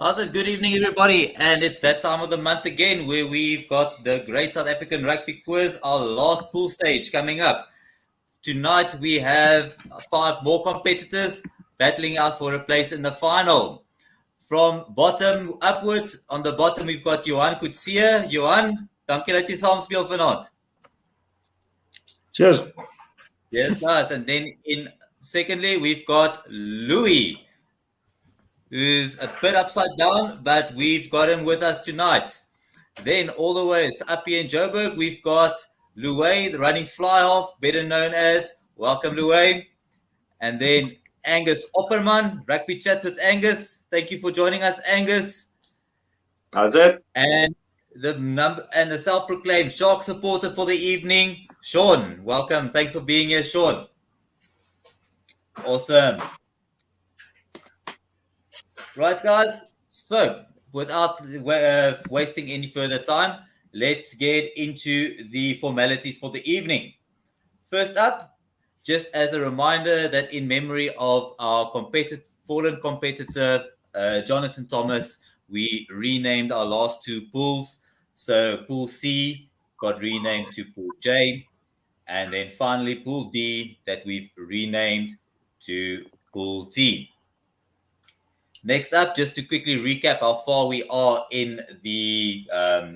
Awesome. Good evening, everybody. And it's that time of the month again where we've got the Great South African Rugby Quiz, our last pool stage coming up. Tonight we have five more competitors battling out for a place in the final. From bottom upwards, on the bottom we've got Johan Kutsia. Johan, dankie dat jy saam speel vanaand. Cheers. Yes, guys. And then in secondly, we've got Louis, who's a bit upside down, but we've got him with us tonight. Then all the way up here in Joburg, we've got Louis, the running fly half, better known as Welcome Louis. And then Angus Opperman, Rugby Chats with Angus. Thank you for joining us, Angus. That's it. And the self-proclaimed Shark supporter for the evening, Sean. Welcome. Thanks for being here, Sean. Awesome. Right, guys. So, without wasting any further time, let's get into the formalities for the evening. First up, just as a reminder that in memory of our fallen competitor, Jonathan Thomas, we renamed our last two pools. So Pool C got renamed to Pool J, and then finally Pool D that we've renamed to Pool T. Next up, just to quickly recap how far we are in the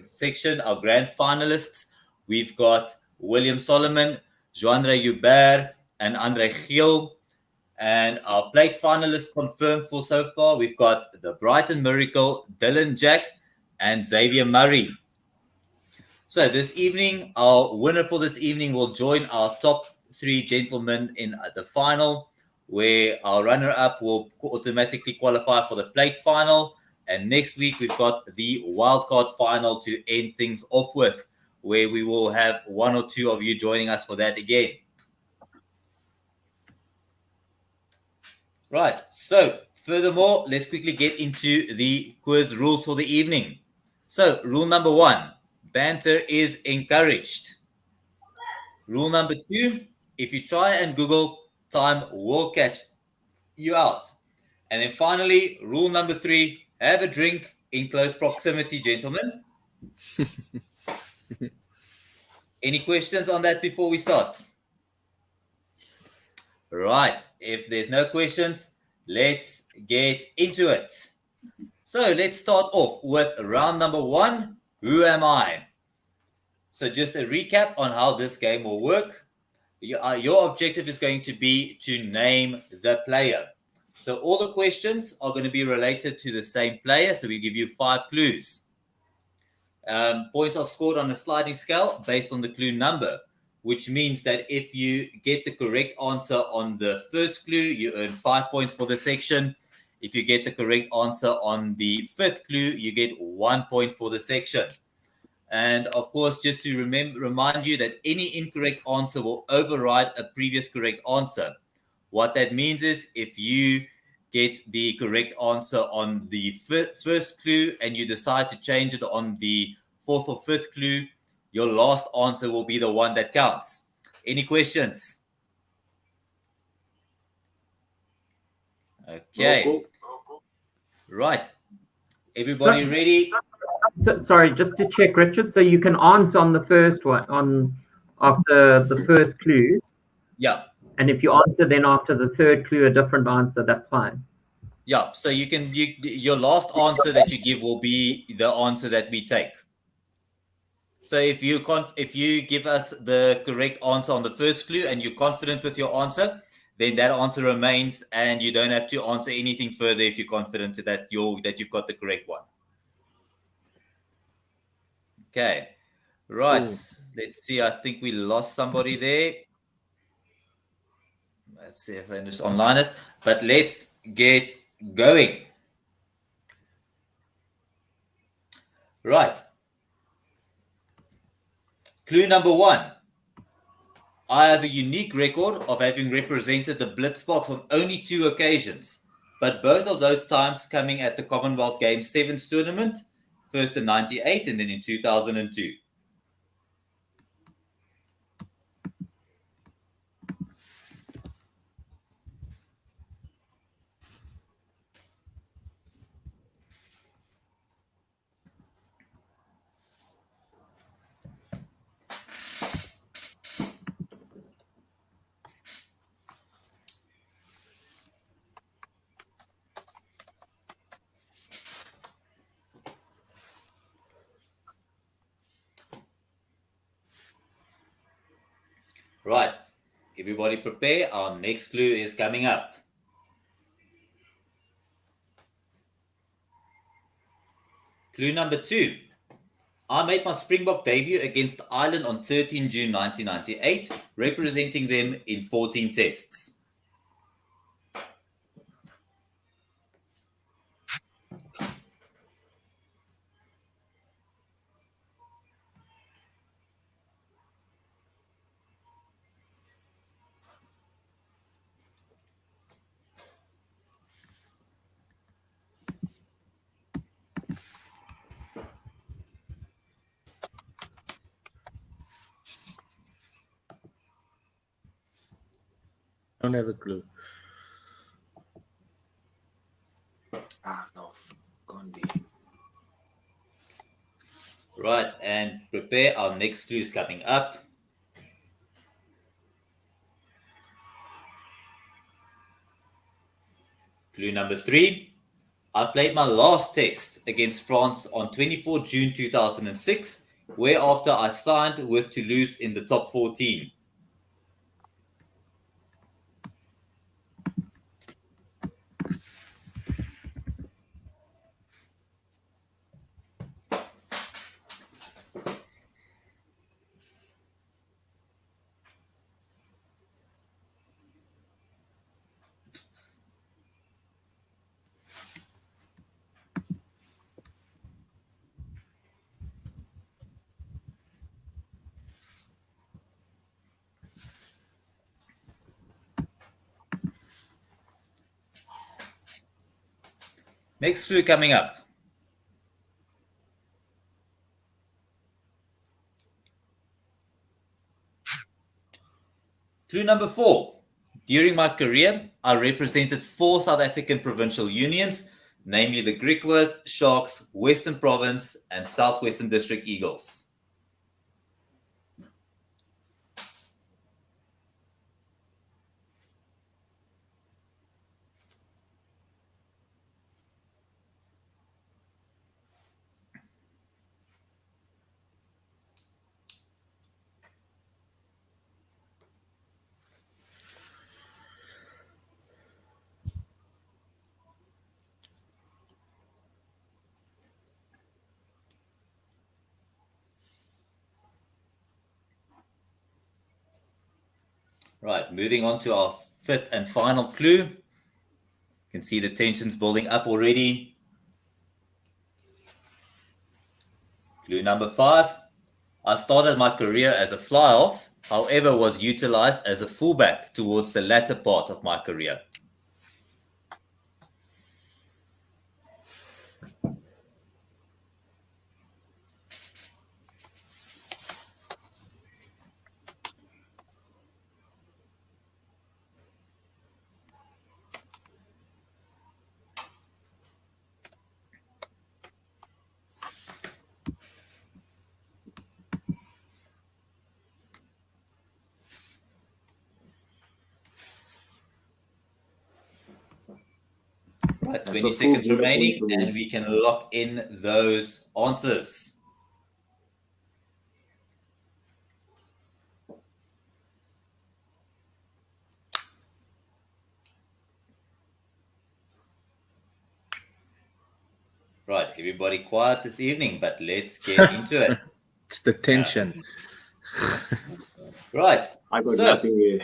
section, our grand finalists, we've got William Solomon, Joandre Hubert, and Andre Giel. And our plate finalists confirmed for so far, we've got the Brighton Miracle, Dylan Jack, and Xavier Murray. So this evening, our winner for this evening will join our top three gentlemen in the final, where our runner-up will automatically qualify for the plate final. And next week, we've got the wildcard final to end things off with, where we will have one or two of you joining us for that again. Right, so furthermore, let's quickly get into the quiz rules for the evening. So, rule number 1, banter is encouraged. Rule number 2, if you try and Google, time will catch you out. And then finally, rule number 3, have a drink in close proximity, gentlemen. Any questions on that before we start? Right, if there's no questions, let's get into it. So let's start off with round number 1, who am I? So just a recap on how this game will work. Your objective is going to be to name the player. So all the questions are going to be related to the same player. So we give you 5 clues. Points are scored on a sliding scale based on the clue number, which means that if you get the correct answer on the first clue, you earn 5 points for the section. If you get the correct answer on the 5th clue, you get 1 point for the section. And of course, just to remind you that any incorrect answer will override a previous correct answer. What that means is if you get the correct answer on the first clue and you decide to change it on the 4th or 5th clue, your last answer will be the one that counts. Any questions? Okay. Cool. Right. Everybody ready? Sorry, just to check, Richard. So you can answer on the first one, after the first clue. Yeah. And if you answer then after the 3rd clue a different answer, that's fine. Yeah. So your last answer that you give will be the answer that we take. So if you give us the correct answer on the first clue and you're confident with your answer, then that answer remains, and you don't have to answer anything further if you're confident that you've got the correct one. Okay, right. Let's see. I think we lost somebody there. Let's see if I just online us. But let's get going. Right. Clue number 1. I have a unique record of having represented the Blitzboks on only 2 occasions, but both of those times coming at the Commonwealth Games Sevens tournament, first in 98 and then in 2002. Right. Everybody prepare. Our next clue is coming up. Clue number 2. I made my Springbok debut against Ireland on 13 June 1998, representing them in 14 tests. Don't have a clue. No. Gondi. Right, and prepare. Our next clue is coming up. Clue number 3. I played my last test against France on 24 June 2006, whereafter I signed with Toulouse in the top 14. Next clue coming up. Clue number 4. During my career, I represented 4 South African provincial unions, namely the Griquas, Sharks, Western Province, and Southwestern District Eagles. Right, moving on to our 5th and final clue. You can see the tensions building up already. Clue number 5. I started my career as a fly-off, however was utilized as a fullback towards the latter part of my career. Right, 20 seconds remaining, and we can lock in those answers. Right, everybody quiet this evening, but let's get into it. It's the tension. Right, I got so nothing here.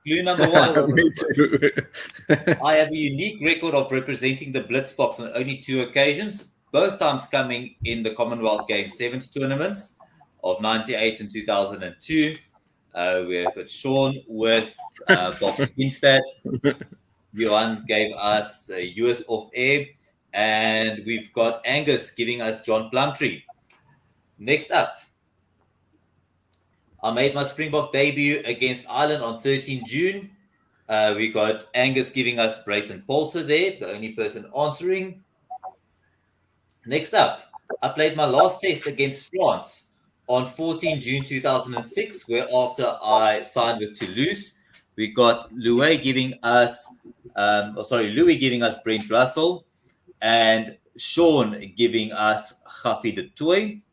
clue number 1. Me too. I have a unique record of representing the Blitzboks on only 2 occasions, both times coming in the Commonwealth Games Sevens tournaments of 98 and 2002. We've got Sean with Bob Skinstad. Johan gave us US off air. And we've got Angus giving us John Plumtree. Next up, I made my Springbok debut against Ireland on 13 June. We got Angus giving us Brayton Paulser there, the only person answering. Next up, I played my last test against France on 14 June 2006, where after I signed with Toulouse. We got Louis giving us Brent Russell, and Sean giving us Khafi de Toy.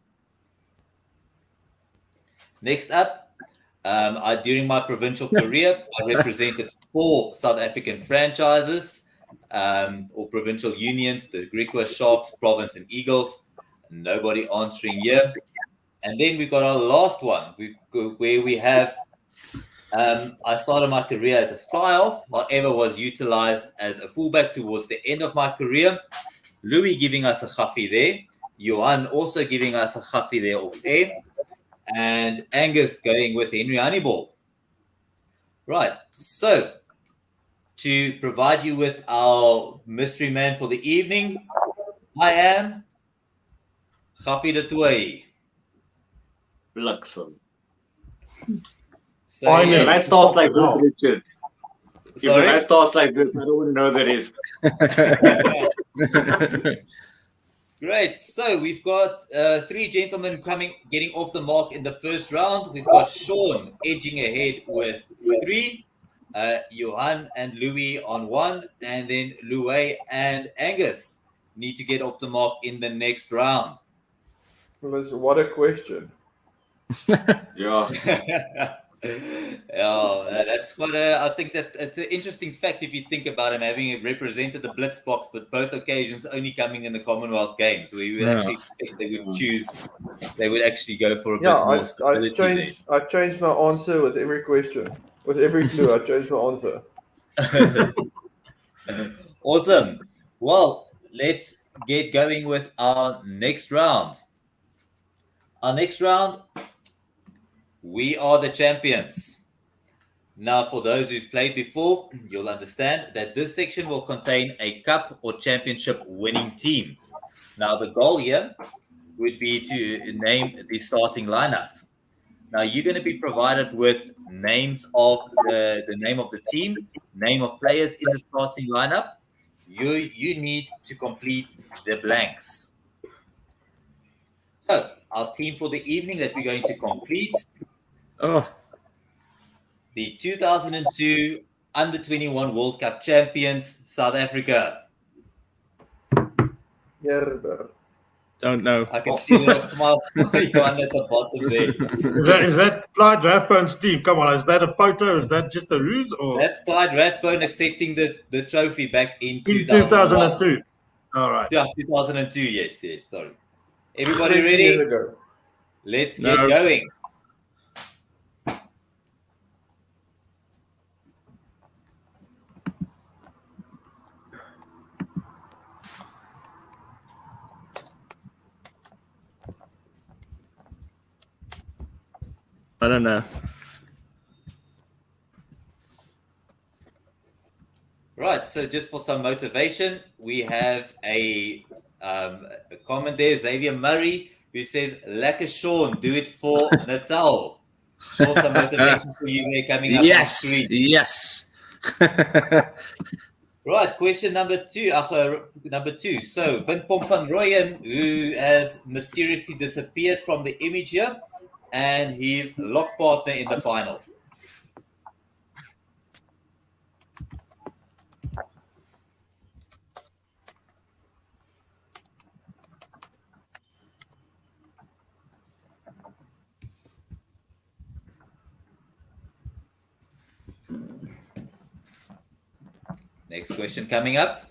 Next up, During my provincial career, I represented 4 South African franchises or provincial unions, the Griquas Sharks, Province, and Eagles. Nobody answering here. And then we got our last one, where we have I started my career as a fly-off, however, was utilized as a fullback towards the end of my career. Louis giving us a khaffi there. Johan also giving us a khaffi there off air. And Angus going with Henry Honeyball. Right, so to provide you with our mystery man for the evening, I am Khaffi de Toei. Bliksem. So I If know. the man starts like No. this, Richard. If the sorry? man starts like this, I don't want to know the rest. Great. So we've got 3 gentlemen getting off the mark in the first round. We've got Sean edging ahead with 3, Johan and Louis on 1, and then Louis and Angus need to get off the mark in the next round. What a question. Yeah. That's quite I think that it's an interesting fact if you think about him having represented the blitz box, but both occasions only coming in the Commonwealth Games, where you would actually expect they would actually go for a bit more I stability changed my answer with every question. With every clue, I changed my answer. Awesome. Well, let's get going with our next round. Our next round, we are the champions. Now, for those who've played before, you'll understand that this section will contain a cup or championship winning team. Now, the goal here would be to name the starting lineup. Now, you're going to be provided with names of the name of the team, name of players in the starting lineup. You need to complete the blanks. So, our team for the evening that we're going to complete, Oh, the 2002 Under-21 World Cup champions, South Africa. Gerber. don't know. I can see a little smile from Johan at the bottom there. Is that Clyde Rathbone's team? Come on, is that a photo? Is that just a ruse? Or That's Clyde Rathbone accepting the trophy back in in 2001. 2002? All right. Yeah, 2002, yes, sorry. Everybody 20 ready? years ago. Let's No. get going. I don't know. Right, so just for some motivation, we have a comment there, Xavier Murray, who says, Lekker Sean, do it for Natal. Sean, some motivation for you there coming up on Yes, screen. yes. Right, question number 2. So, Vinpom van Rooyen, who has mysteriously disappeared from the image here, and his lock partner in the final. Next question coming up.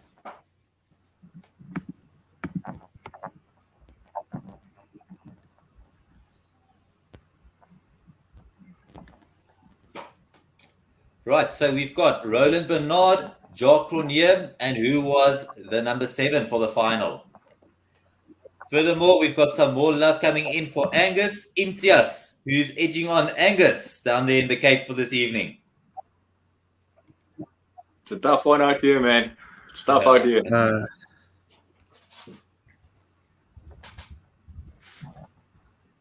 Right, so we've got Roland Bernard, Jacques Cronje, and who was the number 7 for the final. Furthermore, we've got some more love coming in for Angus Imtiaz, who's edging on Angus down there in the Cape for this evening. It's a tough one out here, man. It's tough out here. Can't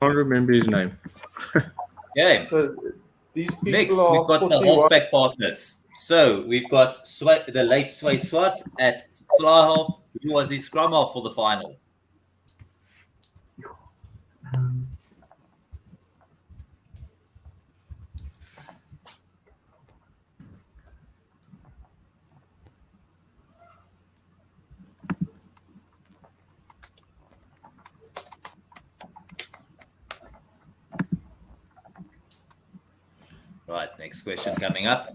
remember his name. Okay. So these people Next, are we've got the 41. halfback partners. So we've got the late Sway Swat at fly half, who was the scrum half for the final. next question coming up.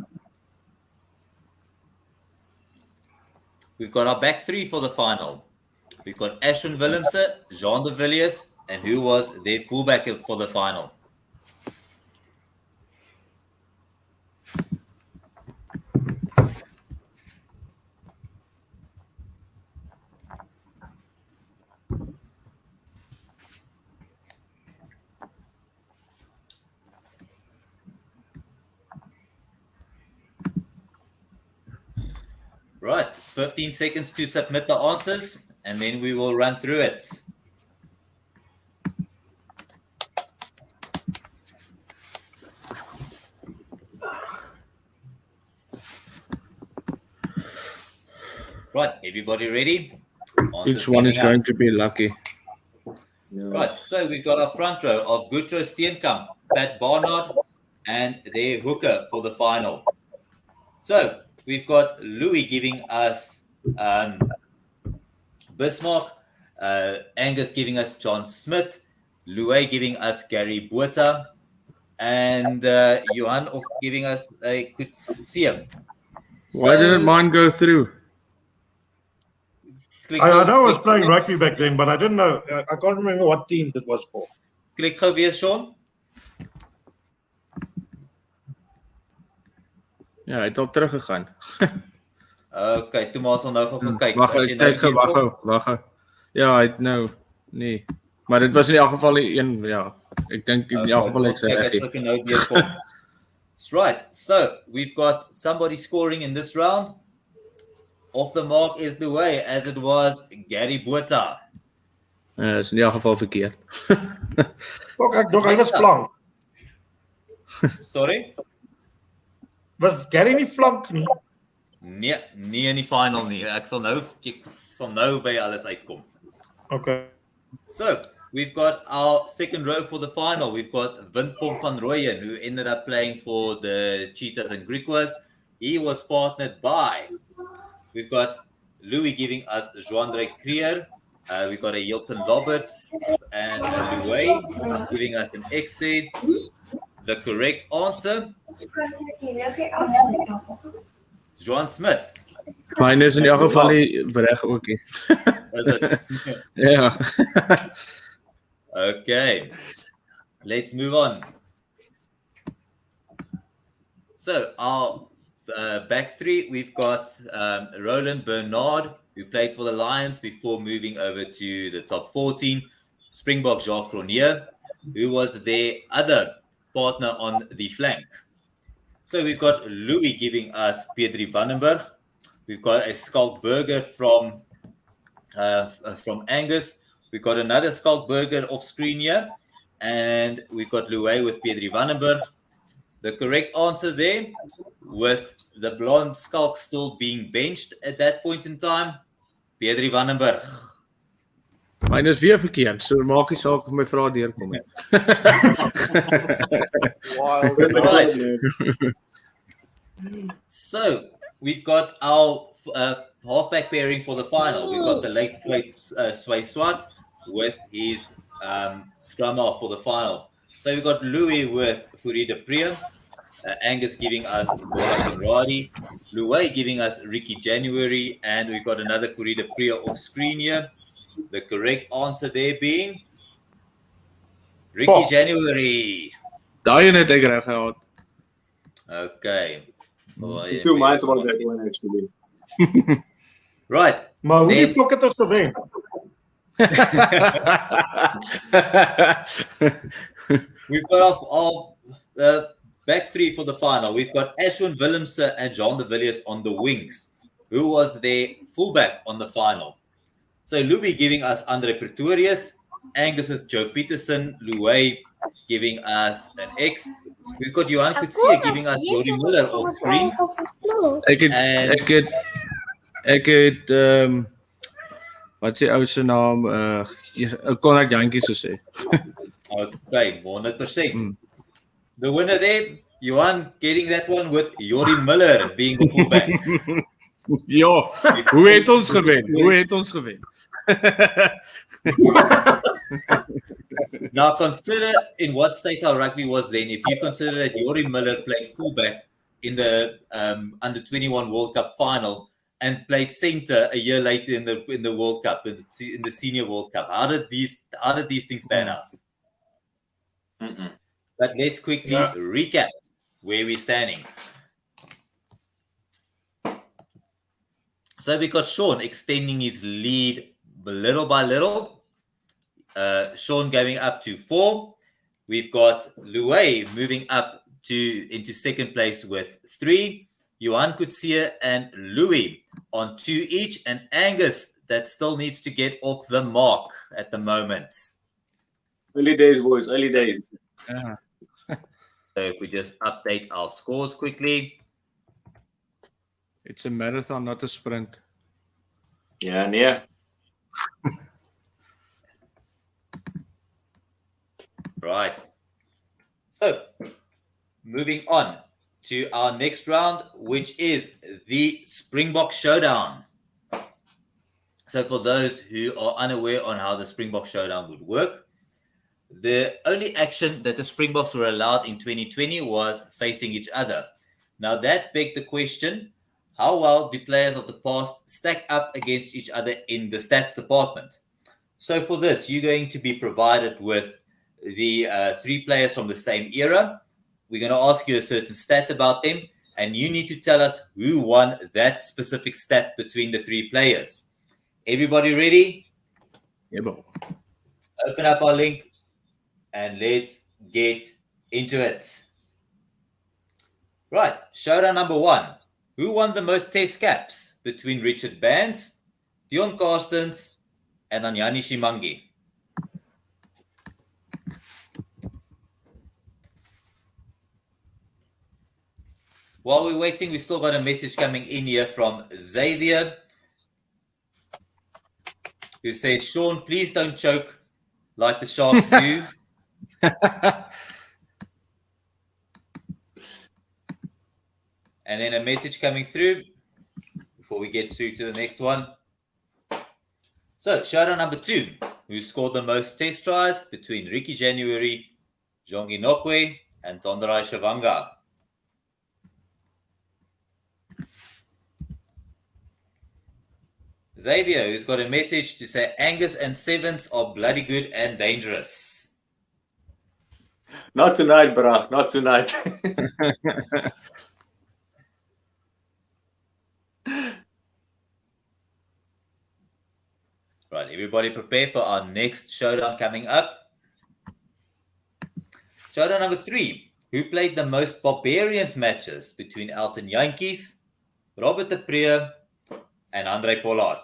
We've got our back three for the final. We've got Ashwin Willemse, Jean de Villiers, and who was their fullback for the final? Right, 15 seconds to submit the answers, and then we will run through it. Right, everybody ready? Answers Each one is coming going up. to be lucky. Right, so we've got our front row of Gutro Steenkamp, Pat Barnard, and their hooker for the final. So we've got Louis giving us Bismarck, Angus giving us John Smith, Louis giving us Gary Botha, and Johan of giving us a Kutsia. Why didn't mine go through? I know I was playing rugby back then, but I didn't know. I can't remember what team that was for. Klik gou weer, Sean. Ja, hy het al teruggegaan. Okay, toe maar ons sal nou gou gaan kyk. Wag, As jy ek nou kyk gou, hier wag gou. Ja, hy het nou nee. Maar dit was in elk geval die een, ja. Ek dink in elk geval is Kyk, as reg. ek nou deurkom. That's right. So we've got somebody scoring in this round. Off the mark is the way, as it was Gary Botha. Is in elk geval verkeerd. Ek dink hy was flank. Sorry? Was Gary nie flank nie? Nee, nie in die final nie. Ek sal nou by alles uitkom. Okay. So, we've got our second row for the final. We've got Windpomp van Rooyen, who ended up playing for the Cheetahs and Griquas. He was partnered by, we've got Louis giving us Joandre Creer. We've got a Hilton Roberts and a Louis giving us an X there. The correct answer, Joan Smith. Mine is in elk geval nie reg ook nie. Is it? Ja. Okay, let's move on. So our back three, we've got Roland Bernard, who played for the Lions before moving over to the top 14. Springbok Jacques Cronje, who was their other partner on the flank. So we've got Louis giving us Pedri Vandenberg. We've got a Skalk Burger from Angus. We've got another Skalk Burger off screen here. And we've got Louis with Pedri Vandenberg. The correct answer there, with the blonde Skalk still being benched at that point in time, Pedri Vandenberg. Mine is weer verkeerd. So maak nie saak of my vrae deurkom nie. Right. So we've got our halfback pairing for the final. We've got the late Sway Swat with his scrum half for the final. So we've got Louis with Fourie de Pre, Angus giving us Bola Conradi, Louis giving us Ricky January, and we've got another Fourie de Pre off screen here. The correct answer there being Ricky January. Daai het ek reg gehad. Okay. So, Two minds about that one, actually. Right. Maar hoe die Then- fok het ons gewen? We've got our back three for the final. We've got Ashwin Willemse and Jean de Villiers on the wings, who was their fullback on the final. So Louis giving us Andre Pretorius, Angus with Joe Peterson, Louis giving us an X. We've got Johan Kutsia giving us Jody Miller off screen. Ek het wat sê ou se naam Konrad Jantjies gesê. Okay, 100%. The winner there, Johan getting that one with Jody Miller being the fullback. Ja, hoe het ons gewen? Now consider in what state our rugby was then. If you consider that Yori Miller played fullback in the under 21 World Cup final and played centre a year later in the World Cup, in the Senior World Cup, how did these things pan out? But let's quickly recap where we're standing. So we got Sean extending his lead little by little. Sean going up to 4. We've got Louay moving up into second place with 3. Johan Kutsia and Louis on 2 each. And Angus, that still needs to get off the mark at the moment. Early days, boys. Early days. Yeah. So if we just update our scores quickly. It's a marathon, not a sprint. Yeah, yeah. Right. So, moving on to our next round, which is the Springbok Showdown. So, for those who are unaware on how the Springbok Showdown would work, the only action that the Springboks were allowed in 2020 was facing each other. Now, that begged the question, how well do players of the past stack up against each other in the stats department? So, for this, you're going to be provided with the 3 players from the same era. We're going to ask you a certain stat about them, and you need to tell us who won that specific stat between the 3 players. Everybody ready? Yeah, bro. Open up our link and let's get into it. Right, showdown number 1. Who won the most test caps between Richard Bands, Dion Carstens, and Anyani Shimangi? While we're waiting, we still got a message coming in here from Xavier, who says, Sean, please don't choke like the Sharks do. And then a message coming through before we get through to the next one. So, showdown number 2. Who scored the most test tries between Ricky January, Jongi Nokwe, and Tonderai Shavanga? Xavier, who's got a message to say Angus and Sevens are bloody good and dangerous. Not tonight, bruh. Not tonight. Right, everybody prepare for our next showdown coming up. Showdown number 3. Who played the most Barbarians matches between Elton Jantjies, Robert de Pre, and Andre Pollard?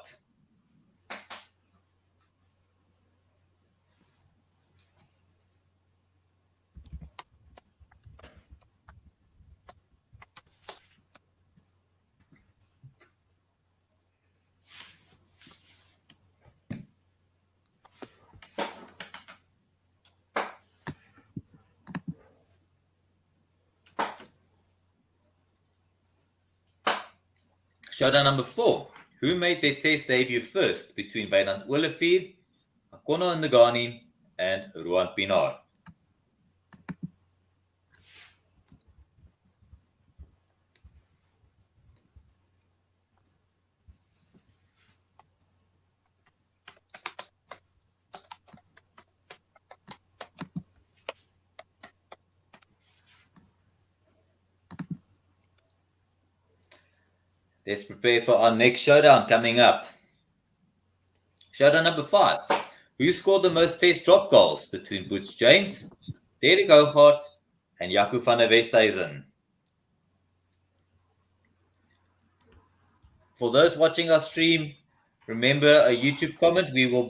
Showdown number 4. Who made their test debut first between Wynand Olivier, Akono Ndegani, and Ruan Pienaar? Let's prepare for our next showdown coming up. Showdown number 5. Who scored the most test drop goals between Boots James, Derek Hougaard, and Jaco van der Westhuizen? For those watching our stream, remember a YouTube comment. We will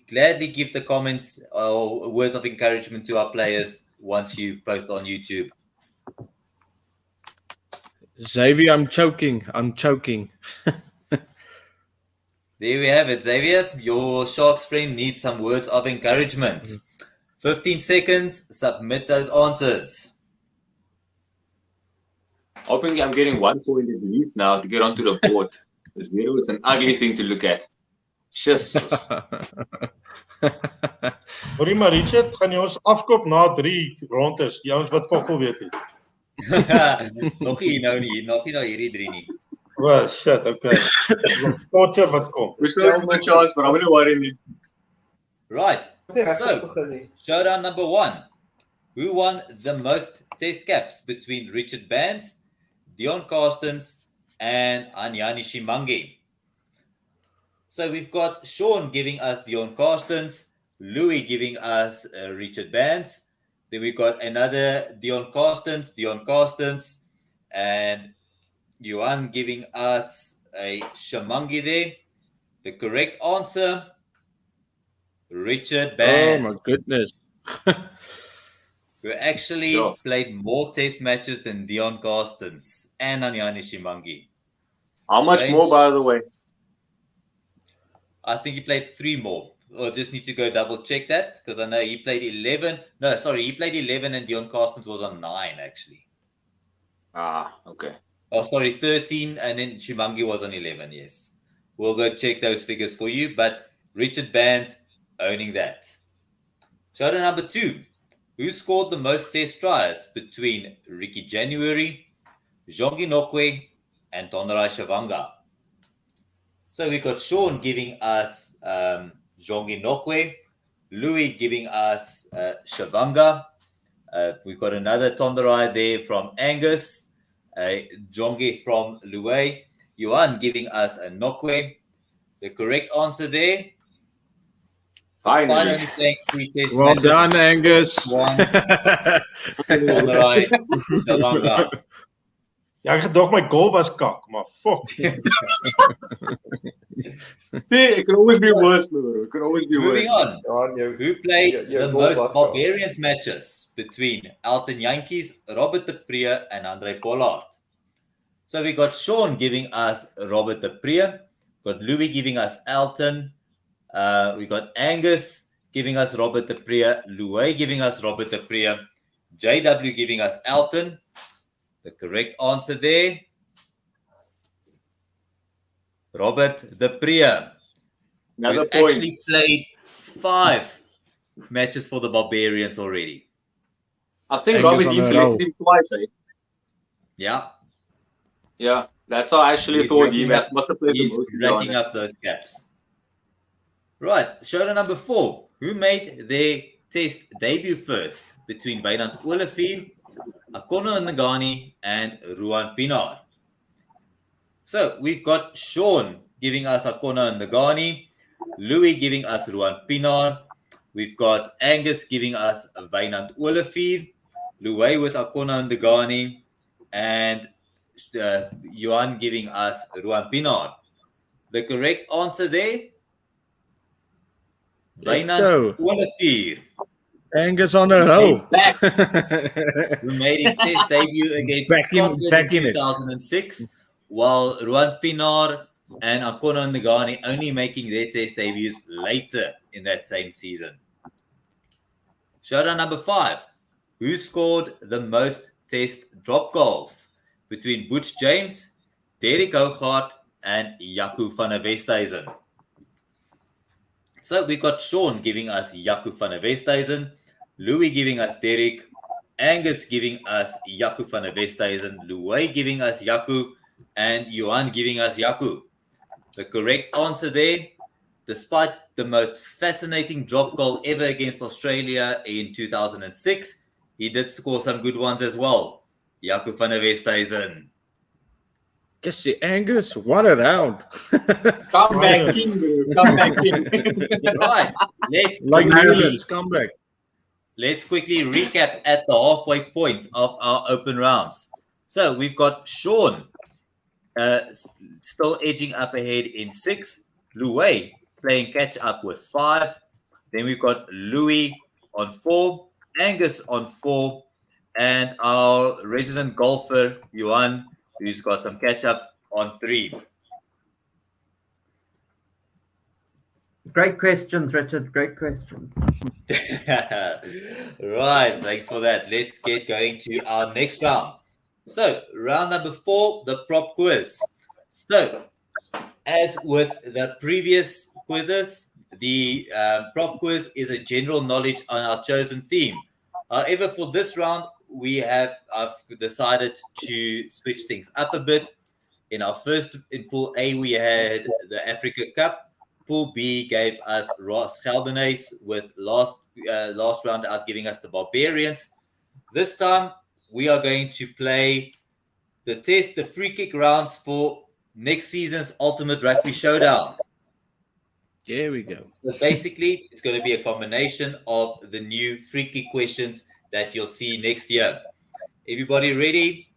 gladly give the comments or words of encouragement to our players once you post on YouTube. Xavier, I'm choking. There we have it, Xavier. Your Sharks friend needs some words of encouragement. 15 seconds, submit those answers. Hoping I'm getting 1 point at least now to get onto the board. This video is an ugly thing to look at. Jesus. Hoorie maar Richard, gaan jy ons afkoop na 3 rondes? Die ouens wat vogel weet het. nog nie na hierdie 3 nie. Oh shit, okay. Nog torture wat kom. We still have no chance, but I'm not worried. Right. Nee, ek So, het begin nie. showdown number 1. Who won the most test caps between Richard Bands, Dion Carstens, and Anyani Shimangi? So we've got Sean giving us Dion Carstens, Louis giving us Richard Bands. Then we've got another Dion Carstens, and Yuan giving us a Shimangi there. The correct answer, Richard Oh Bands. my goodness. Who actually Sure. played more test matches than Dion Carstens and Anyani Shimangi. How much Strange. more, by the way? I think he played 3 more. Or just need to go double check that because I know he played 11. No, sorry, he played 11 and Dion Carstens was on 9 actually. Ah, okay. Oh, sorry, 13 and then Shimangi was on 11, yes. We'll go check those figures for you, but Richard Bands owning that. Showdown number 2. Who scored the most test tries between Ricky January, Jongi Nokwe, and Tonerai Shavanga? So we got Sean giving us Jongi Nokwe, Louis giving us Shavanga. We've got another Tonerai there from Angus, Jongi from Louis, Yuan giving us a Nokwe. The correct answer there, despite Finally. only playing 3 test Well matches, done, Angus. One. Tonerai Shavanga. Ja, ek gedog my goal was kak, maar fuck. See, it can always be worse, bro. It can always be Moving worse. on. Ja, en jou Who played Yeah, the goal most was Barbarians matches between Elton Yankees, Robert de Pree, and Andre Pollard? So we got Sean giving us Robert de Pree, got Louis giving us Elton, we got Angus giving us Robert de Pree, Louis giving us Robert de Pree, JW giving us Elton. The correct answer there, Robert de Pree. Another Who's point. actually played 5 matches for the Barbarians already. I think Angus Robbie on Dean a roll. selected him twice, eh? Yeah, Yeah, that's how I actually He's thought he racking up- must have played the he's most. to be racking honest. up those caps. Right, showdown number 4. Who made their test debut first between Wynand Olivier, Akono Ngani, and Ruan Pinar? So we've got Sean giving us Akono Ngani, Louis giving us Ruan Pinar. We've got Angus giving us Wynand Olivier, Louis with Akono Ngani, and Yuan giving us Ruan Pinar. The correct answer there, Wynand So, Olivier, Angus on a roll. Back. who made his test debut against Back in- Scotland back in in it. 2006, while Ruan Pinar and Akono Ngani only making their test debuts later in that same season. Showdown number 5. Who scored the most test drop goals between Butch James, Derek Hougaard, and Jaco van der Westhuizen? So we got Sean giving us Jaco van der Westhuizen, Louis giving us Derek, Angus giving us Jaco van der Westhuizen, Louis giving us Jaco, and Johan giving us Jaco. The correct answer there, despite the most fascinating drop goal ever against Australia in 2006, he did score some good ones as well. Jaco van der Westhuizen. Just see, Angus, what a round. Come back, king, bro. Come back, king. Right, let's Like quickly- Netherlands, come back. Let's quickly recap at the halfway point of our open rounds. So we've got Sean still edging up ahead in 6. Louis playing catch up with 5. Then we've got Louis on 4. Angus on 4. And our resident golfer, Yuan, who's got some catch up on 3. Great questions, Richard. Great questions. Right, thanks for that. Let's get going to our next round. So, round number 4, the prop quiz. So, as with the previous quizzes. The prop quiz is a general knowledge on our chosen theme. However, for this round, I've decided to switch things up a bit. In Pool A, we had the Africa Cup. Pool B gave us Ross Geldernays, with last round out giving us the Barbarians. This time, we are going to play the free kick rounds for next season's Ultimate Rugby Showdown. There we go. So basically, it's going to be a combination of the new free kick questions that you'll see next year. Everybody ready?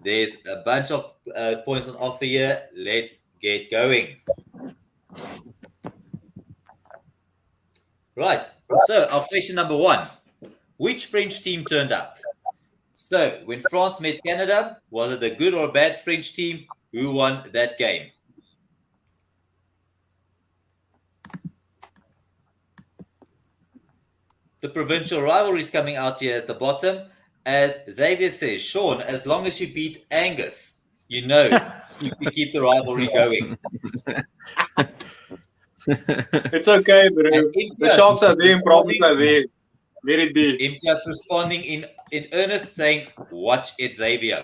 There's a bunch of points on offer here. Let's get going. Right. So our question number 1. Which French team turned up? So when France met Canada, was it a good or bad French team? Who won that game? The provincial rivalry is coming out here at the bottom. As Xavier says, Sean, as long as you beat Angus, you know you keep the rivalry going. It's okay, bro. The Sharks are there, problems are there. Let it be. Imtiaz responding in earnest, saying, watch it, Xavier.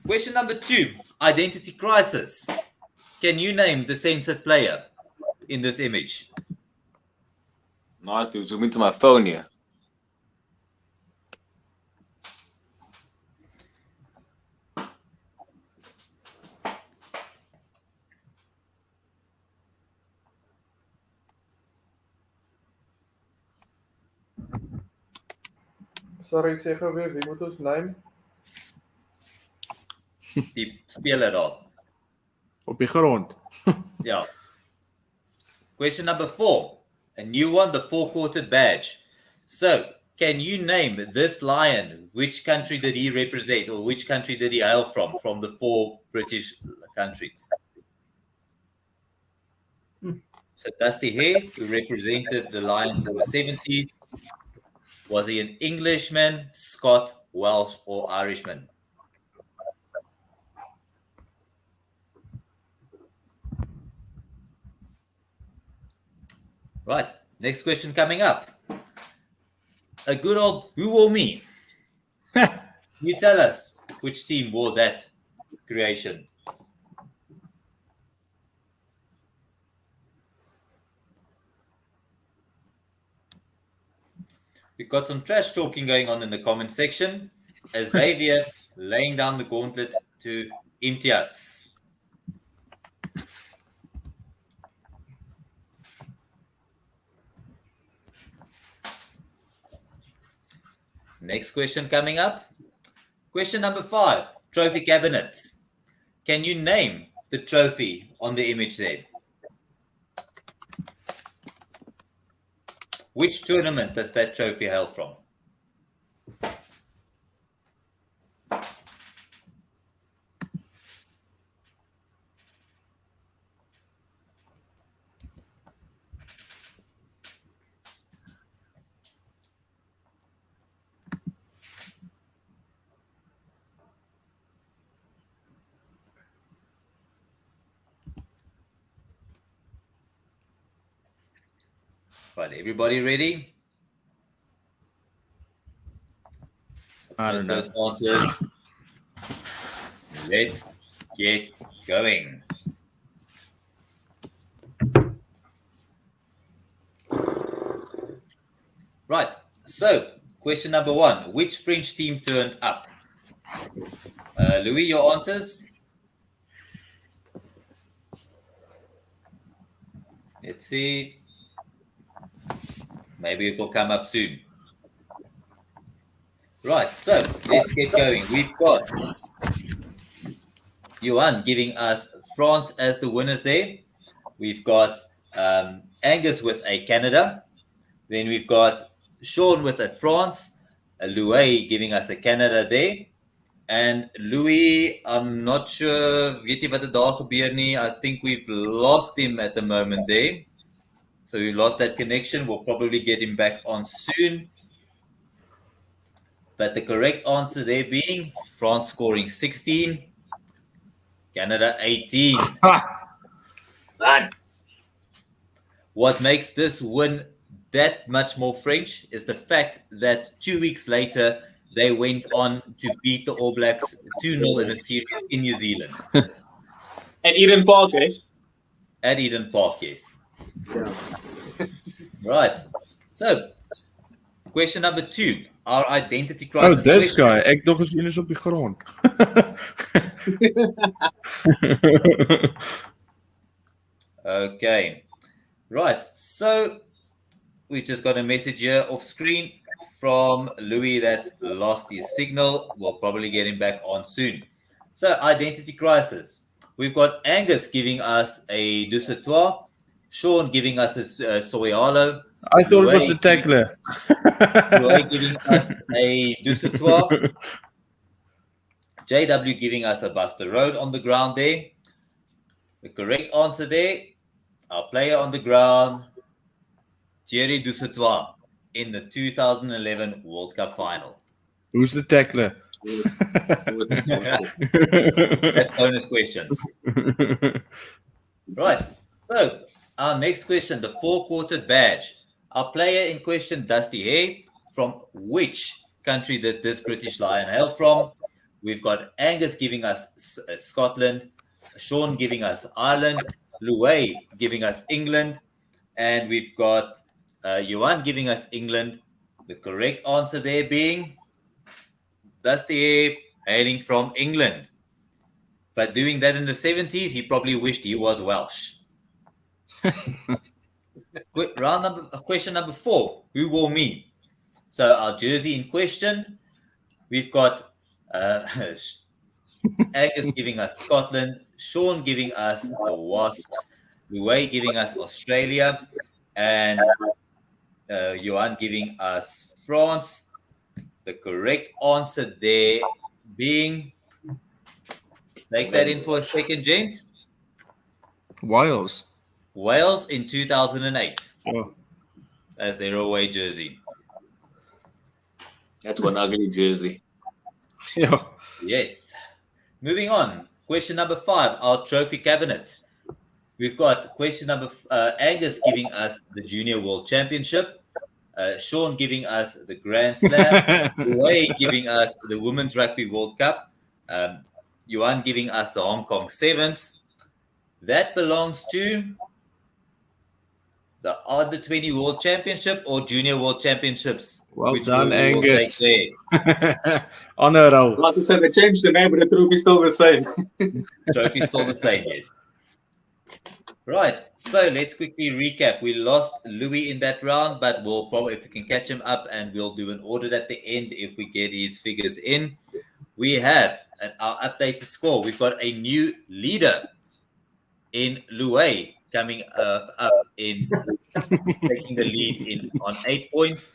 Question number 2, identity crisis. Can you name the censored player in this image? No, I have to zoom into my phone here. Sorry, sê gou weer, wie moet ons neem? Die speler daar. Op die grond. Yeah. Question number 4. A new one, the 4-quarter badge. So, can you name this lion? Which country did he represent, or which country did he hail from the 4 British countries? So, Dusty Hare, who represented the Lions in the 70s, was he an Englishman, Scot, Welsh, or Irishman? Right, next question coming up. A good old who wore me? You tell us which team wore that creation. We've got some trash talking going on in the comment section. As Xavier laying down the gauntlet to Imtiaz. Next question coming up. Question number 5, trophy cabinet. Can you name the trophy on the image there? Which tournament does that trophy hail from? Right, everybody ready? I don't know. Those answers. Let's get going. Right, so question number 1. Which French team turned up? Louis, your answers? Let's see. Maybe it will come up soon. Right, so let's get going. We've got Johan giving us France as the winners there. We've got Angus with a Canada. Then we've got Sean with a France. Louis giving us a Canada there. And Louis, I'm not sure, weet jy wat het daar gebeur nie? I think we've lost him at the moment there. So we lost that connection. We'll probably get him back on soon. But the correct answer there being France scoring 16, Canada 18. Man. What makes this win that much more French is the fact that 2 weeks later, they went on to beat the All Blacks 2-0 in a series in New Zealand. At Eden Park, eh? At Eden Park, yes. Yeah. Right. So, question number 2. Our identity Oh, crisis this question. guy. Ek dog is eens op die grond. Okay. Right. So, we just got a message here off screen from Louis that's lost his signal. We'll probably get him back on soon. So, identity crisis. We've got Angus giving us a Dusatois, Sean giving us a Soyalo, I thought it was the Louis tackler. giving us a Dusatois, JW giving us a Buster Road on the ground there. The correct answer there, our player on the ground, Thierry Dusatois, in the 2011 World Cup final. Who's the tackler? That's bonus questions. Right. So, our next question, the 4-quartered badge. Our player in question, Dusty Hay, from which country did this British Lion hail from? We've got Angus giving us Scotland, Sean giving us Ireland, Louis giving us England, and we've got Johan giving us England. The correct answer there being Dusty hailing from England. But doing that in the 70s, he probably wished he was Welsh. Question number 4. Who wore me? So our jersey in question, we've got Angus giving us Scotland, Sean giving us the Wasps, Louis giving us Australia, and Johan giving us France. The correct answer there being, take that in for a second, gents. Wales. Wales in 2008 Oh. as their away jersey. That's one ugly jersey. Yeah. Yes. Moving on. Question number 5, our trophy cabinet. We've got question number Angus giving us the Junior World Championship, Sean giving us the Grand Slam, Louis giving us the Women's Rugby World Cup, Johan giving us the Hong Kong Sevens. That belongs to the Under 20 World Championship or Junior World Championships. Well which done, we will Angus. take there. Honor roll. Like I said, they changed the name, but the trophy's still the same. Trophy's still the same, yes. Right, so let's quickly recap. We lost Louis in that round, but we'll probably, if we can catch him up, and we'll do an audit at the end if we get his figures in. We have our updated score. We've got a new leader in Louis coming up in taking the lead on 8 points.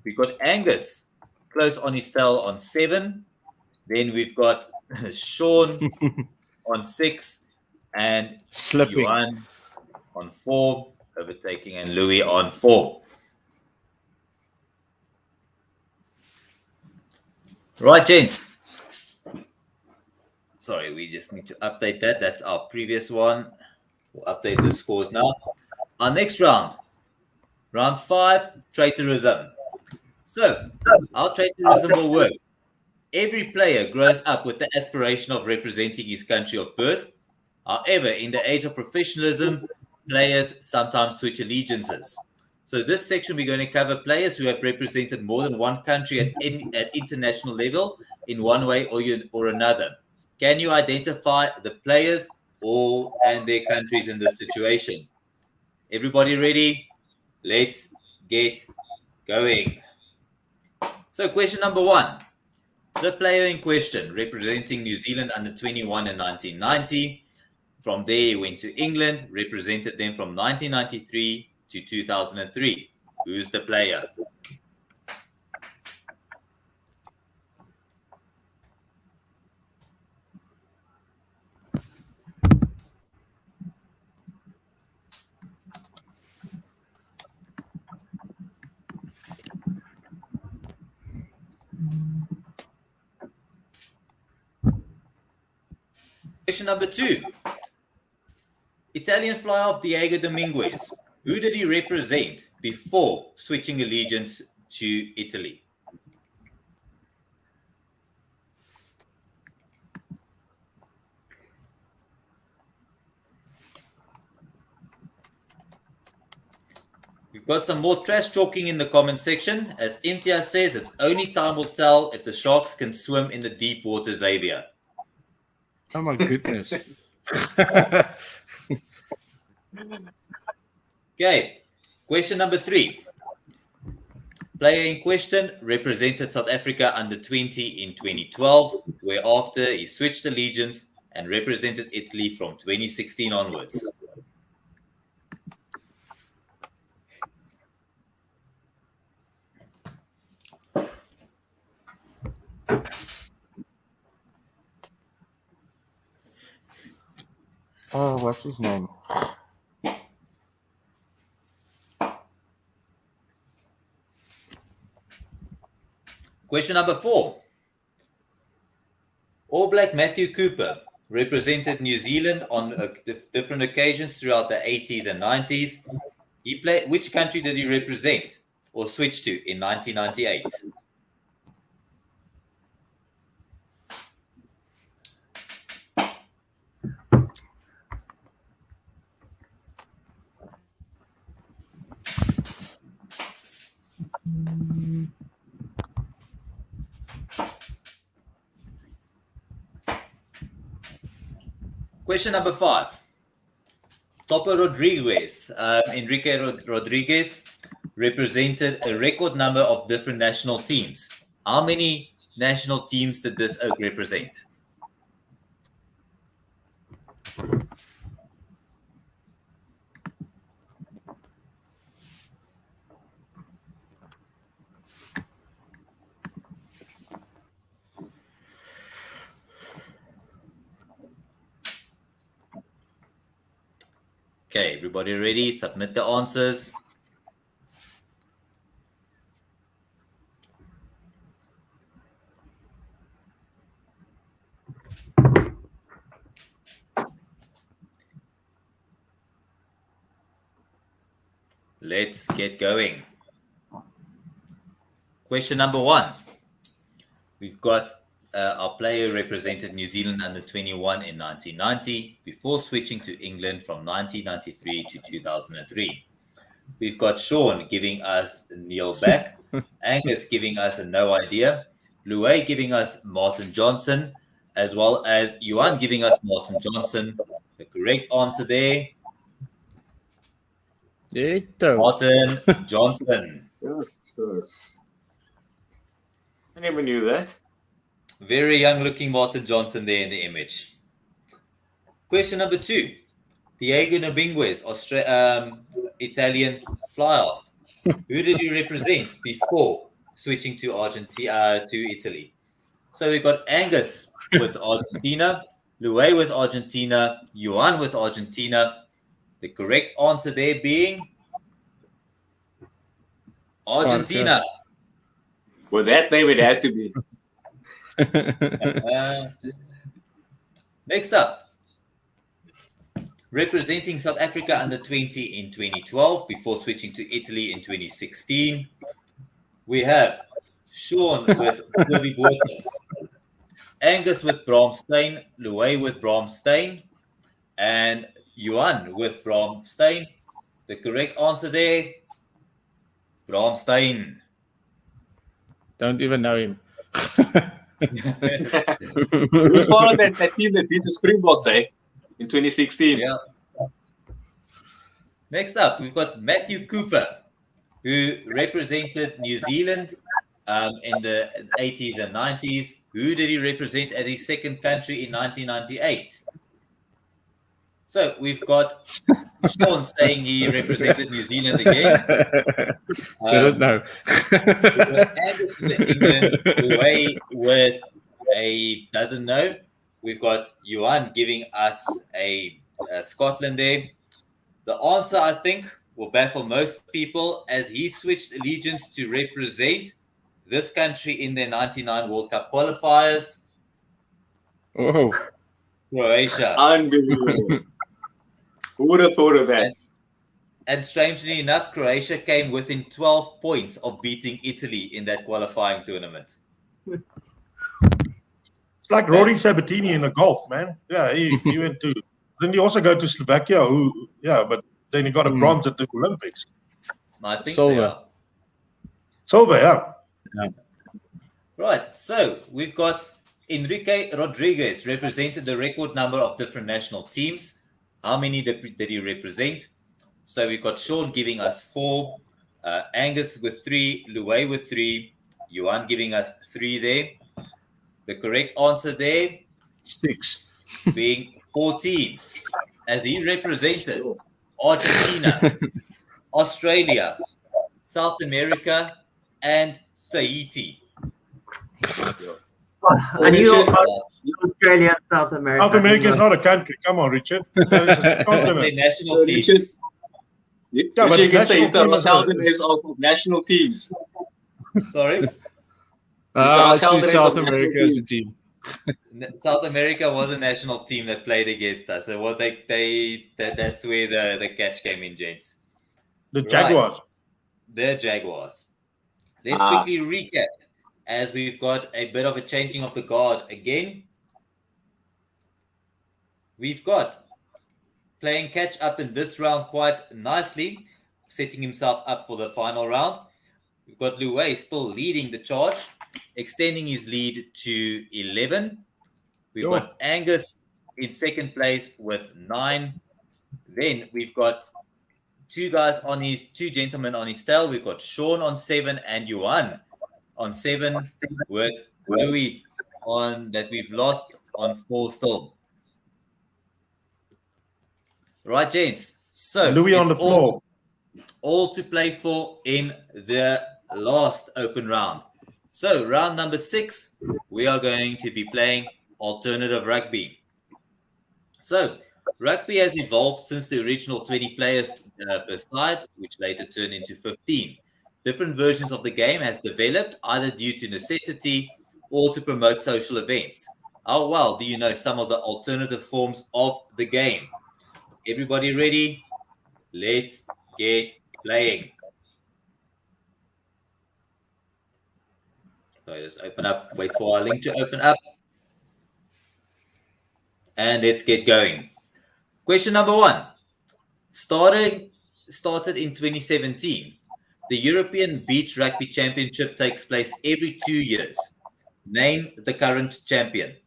We've got Angus close on his tail on 7. Then we've got Sean on 6 and Slipping. Johan on 4, overtaking, and Louis on 4. Right, gents. Sorry, we just need to update that. That's our previous one. We'll update the scores now. Our next round, round 5, traitorism. So, how traitorism will work. Every player grows up with the aspiration of representing his country of birth. However, in the age of professionalism, players sometimes switch allegiances. So this section, we're going to cover players who have represented more than one country at international level in one way or another. Can you identify the players and their countries in this situation? Everybody ready? Let's get going. So question number 1. The player in question, representing New Zealand under 21 in 1990. From there, he went to England, represented them from 1993 to 2003. Who's the player? Question number 2. Italian fly-off Diego Dominguez Who did he represent before switching allegiance to Italy? We've got some more trash talking in the comment section. As Imtiaz says, it's only time will tell if the Sharks can swim in the deep water, Xavier. Oh my goodness. Okay, question number 3. Player in question represented South Africa under 20 in 2012, whereafter he switched allegiance and represented Italy from 2016 onwards. Oh, what's his name? Question number 4. All Black Matthew Cooper represented New Zealand on different occasions throughout the 80s and 90s. He played. Which country did he represent or switch to in 1998? Question number 5. Topo Rodriguez, Enrique Rodriguez, represented a record number of different national teams. How many national teams did this oak represent? Okay, everybody ready? Submit the answers. Let's get going. Question number 1. We've got our player represented New Zealand under 21 in 1990 before switching to England from 1993 to 2003. We've got Sean giving us Neil Beck, Angus giving us a no idea, Louis giving us Martin Johnson, as well as Yuan giving us Martin Johnson. The correct answer there, Martin Johnson. Yes. I never knew that. Very young looking Martin Johnson there in the image. Question number 2. Diego Nabinguez, Italian fly-off. Who did he represent before switching to Argentina to Italy? So we've got Angus with Argentina, Louis with Argentina, Yuan with Argentina. The correct answer there being Argentina. With that name, it had to be. Next up, representing South Africa under 20 in 2012 before switching to Italy in 2016, we have Sean with Kirby Bottas, Angus with Bram Steyn, Louis with Bram Steyn, and Yuan with Bram Steyn. The correct answer there, Bram Steyn. Don't even know him. Who's part of that team that beat the Springboks, in 2016? Yeah. Next up, we've got Matthew Cooper, who represented New Zealand in the 80s and 90s. Who did he represent as his second country in 1998? So we've got Sean saying he represented New Zealand again. Didn't know. Angus with England, Louis with a doesn't know. We've got Yuan giving us a Scotland there. The answer, I think, will baffle most people as he switched allegiance to represent this country in their 99 World Cup qualifiers. And strangely enough, Croatia came within 12 points of beating Italy in that qualifying tournament. It's like Rory Sabatini in the golf, man. Yeah, he went to. Then he also go to Slovakia. But then he got a bronze at the Olympics. I think Silver. so, Silver, yeah. yeah. Right, so we've got Enrique Rodriguez represented the record number of different national teams. How many did he represent? So we've got Sean giving us 4, Angus with 3, Louis with 3, Johan giving us 3 there. The correct answer there 6. being 4 teams, as he represented Argentina, Australia, South America, and Tahiti. I knew Australia and South America. South America is not a country. Come on, Richard. That is a That's continent. their national teams. Richard, you can say it's the Roselden is of national teams. Sorry? I South see South America America as a team. South America was a national team that played against us. So what that's where the catch came in, gents. The Jaguars. Right. The Jaguars. Let's quickly recap, as we've got a bit of a changing of the guard again. We've got playing catch up in this round quite nicely, setting himself up for the final round. We've got Louis still leading the charge, extending his lead to 11. We've got Angus in second place with 9. Then we've got two gentlemen on his tail. We've got Sean on 7 and Johan on 7, with Louis that we've lost on 4 still. Right, gents. So Louis on the floor. All to play for in the last open round. So round number 6, we are going to be playing alternative rugby. So rugby has evolved since the original 20 players per side, which later turned into 15. Different versions of the game has developed either due to necessity or to promote social events. How well do you know some of the alternative forms of the game? Everybody ready? Let's get playing. So just open up, wait for our link to open up. And let's get going. Question number 1. Started in 2017. The European Beach Rugby Championship takes place every 2 years. Name the current champion.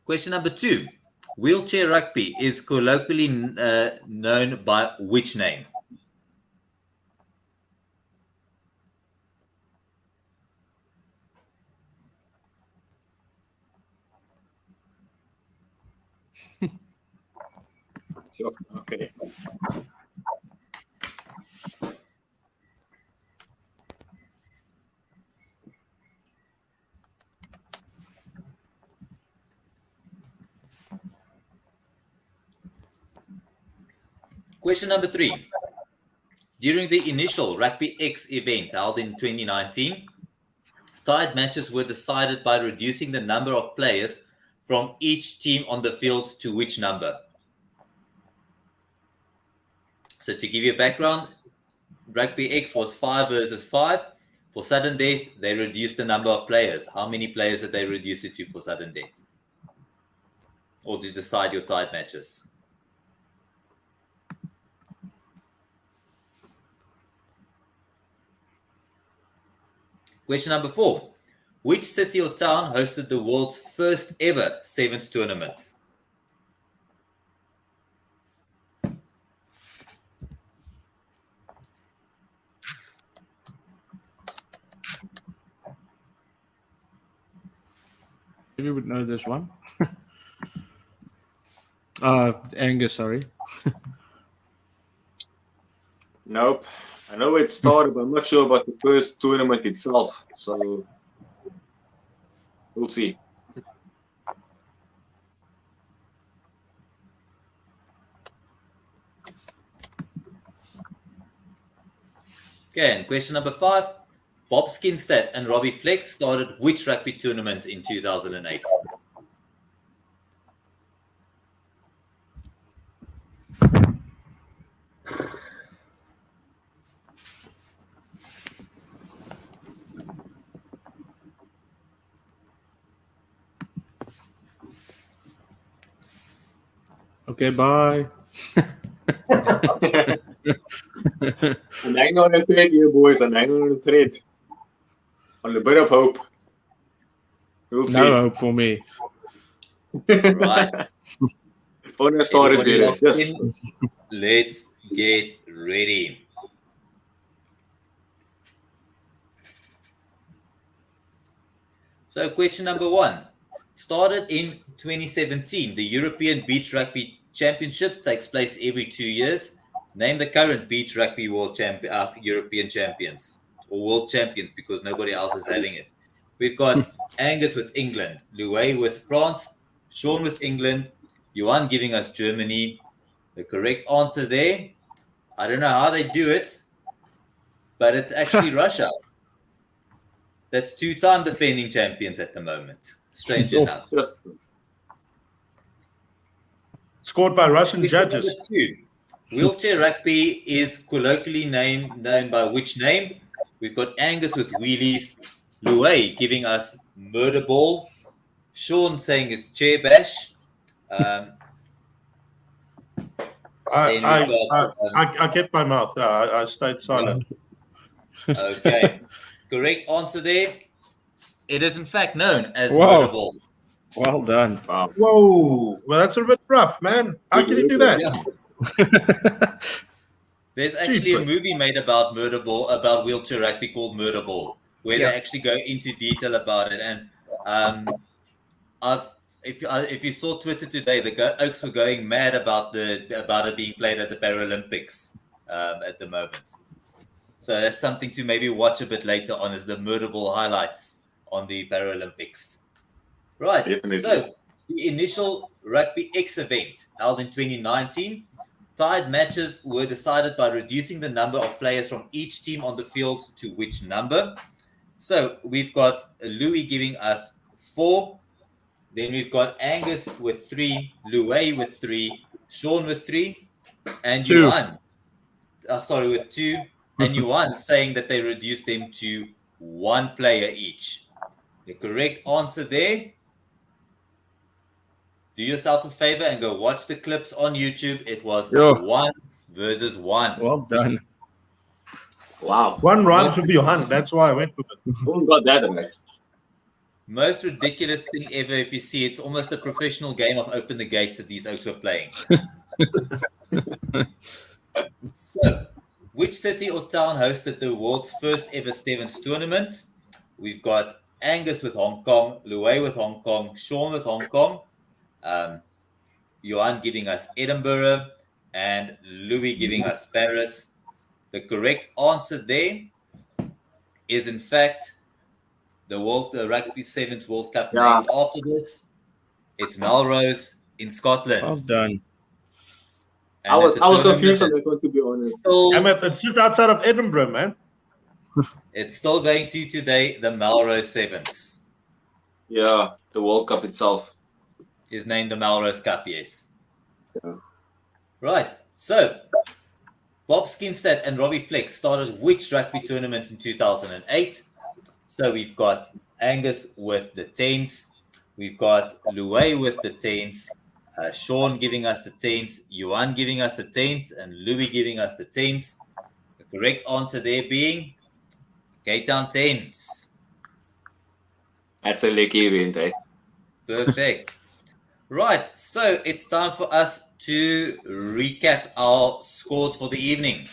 Question number 2. Wheelchair rugby is colloquially known by which name? Okay. Question number 3. During the initial Rugby X event held in 2019, tied matches were decided by reducing the number of players from each team on the field to which number? So to give you a background, Rugby X was 5 versus 5. For sudden death, they reduced the number of players. How many players did they reduce it to for sudden death? Or to decide your tied matches? Question number 4. Which city or town hosted the world's first ever sevens tournament? You would know this one. Angus, sorry. Nope. I know it started, but I'm not sure about the first tournament itself. So We'll see. Okay, and question number 5. Bob Skinstad and Robbie Flex started which rugby tournament in 2008? Okay, bye. I'm hanging on a thread here, boys. I'm hanging on a thread. On a bit of hope. We'll see. No hope for me. Right. When I started Everybody there, locked yes. in? Let's get ready. So question number 1. Started in 2017, the European Beach Rugby Championship takes place every 2 years. Name the current Beach Rugby European champions, or world champions, because nobody else is having it. We've got Angus with England, Louis with France, Sean with England, Johan giving us Germany. The correct answer there, I don't know how they do it, but it's actually Russia. That's 2-time defending champions at the moment. Strange enough. Yes. Scored by Russian Question judges. number 2. Wheelchair rugby is colloquially known by which name? We've got Angus with wheelies, Louis giving us murder ball, Sean saying it's chair bash. Then we've got, I kept my mouth. I stayed silent. okay. Correct answer there. It is in fact known as Wow. murder ball. Well done. Wow. Whoa, well, that's a bit rough, man. How can you do that? Yeah. There's actually a Jeepers. movie made about murder ball, about wheelchair rugby called Murder Ball, where Yeah. they actually go into detail about it. And if you saw Twitter today, the Oaks were going mad about it being played at the Paralympics at the moment. So that's something to maybe watch a bit later on, is the Murder Ball highlights on the Paralympics. Right. Definitely. So the initial Rugby X event held in 2019. Tied matches were decided by reducing the number of players from each team on the field to which number. So we've got Louis giving us 4. Then we've got Angus with 3, Louis with 3, Sean with 3, and 2. Yuan. With 2. And Yuan saying that they reduced them to 1 player each. The correct answer there. Do yourself a favor and go watch the clips on YouTube. It was Yeah. 1 versus 1. Well done. Wow. One rhymes with Johan. That's why I went with it. Who got that right? Most ridiculous thing ever. If you see, it's almost a professional game of Open the Gates that these Oaks were playing. So, which city or town hosted the world's first ever Sevens tournament? We've got Angus with Hong Kong, Louis with Hong Kong, Sean with Hong Kong, Johan giving us Edinburgh, and Louis giving us Paris. The correct answer there is, in fact, the Rugby Sevens World Cup Yeah. named after this. It's Melrose in Scotland. Well done. And I was it's a tournament confused on that's that one, to be honest. still- Damn it, it's just outside of Edinburgh, man. It's still going to today, the Melrose Sevens. Yeah, the World Cup itself. Is named the Melrose Cup, yes. Yeah. Right. So, Bob Skinstad and Robbie Flex started which rugby tournament in 2008? So we've got Angus with the 10s. We've got Louis with the 10s. Sean giving us the 10s. Johan giving us the 10s. And Louis giving us the 10s. The correct answer there being Cape Town 10s. That's a lucky event, eh? Perfect. Right, so it's time for us to recap our scores for the evening.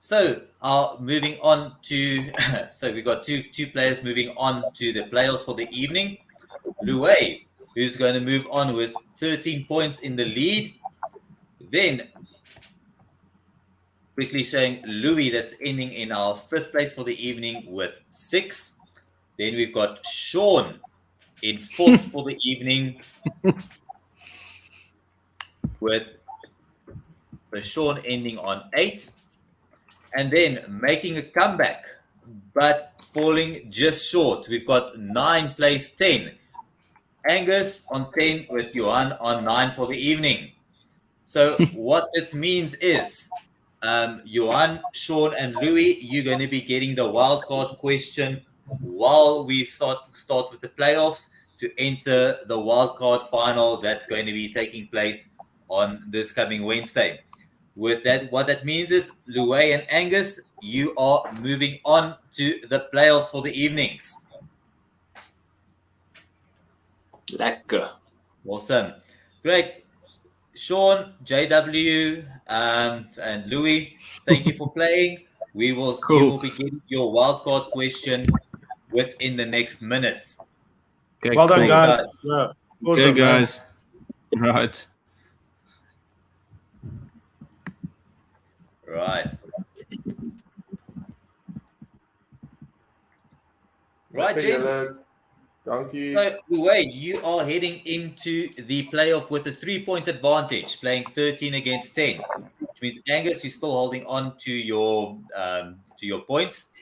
So, moving on to, so we've got two players moving on to the playoffs for the evening. Louis, who's going to move on with 13 points in the lead. Then, quickly showing Louis, that's ending in our 5th place for the evening with 6. Then we've got Sean in fourth for the evening with the Sean ending on 8. And then making a comeback, but falling just short. We've got 9 place 10. Angus on 10 with Johan on 9 for the evening. So what this means is, Johan, Sean, and Louis, you're going to be getting the wildcard question while we start with the playoffs to enter the wildcard final that's going to be taking place on this coming Wednesday. With that, what that means is, Louis and Angus, you are moving on to the playoffs for the evenings. Lekker. Awesome. Great. Sean, JW, and Louis, thank you for playing. You will be getting your wildcard question within the next minutes. Okay, Well done, cool. guys. guys. Yeah. Okay, Awesome, man. guys. Right. Right. Right, Lekker gents. julle. Dankie. So, Louis, you are heading into the playoff with a 3-point advantage, playing 13 against 10. Which means, Angus, you're still holding on to your points.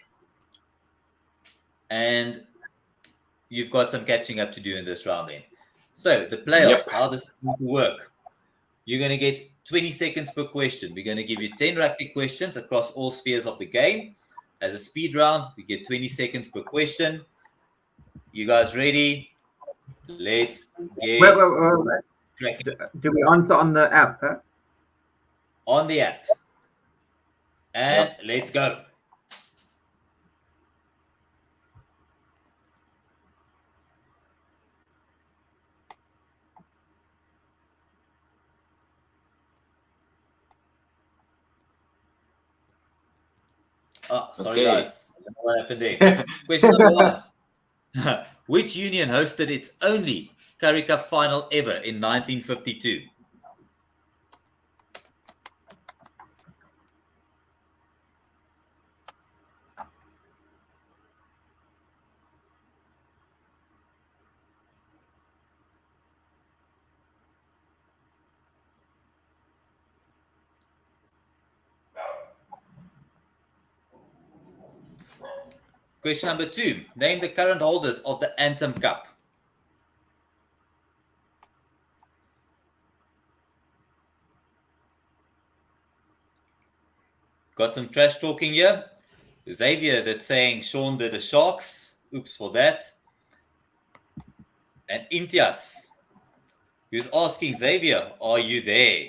And you've got some catching up to do in this round then. So, the playoffs, Yep. how this is going to work. You're going to get 20 seconds per question. We're going to give you 10 rugby questions across all spheres of the game. As a speed round, we get 20 seconds per question. You guys ready? Let's get Wait. cracking. Do we answer on the app? Huh? On the app. And let's go. Oh, sorry, Okay. guys. I don't know what happened there. Question number 1. Which union hosted its only Currie Cup final ever in 1952? Question number 2. Name the current holders of the Anthem Cup. Got some trash talking here. Xavier that's saying Sean did the Sharks. Oops for that. And Imtiaz, who's asking Xavier, are you there?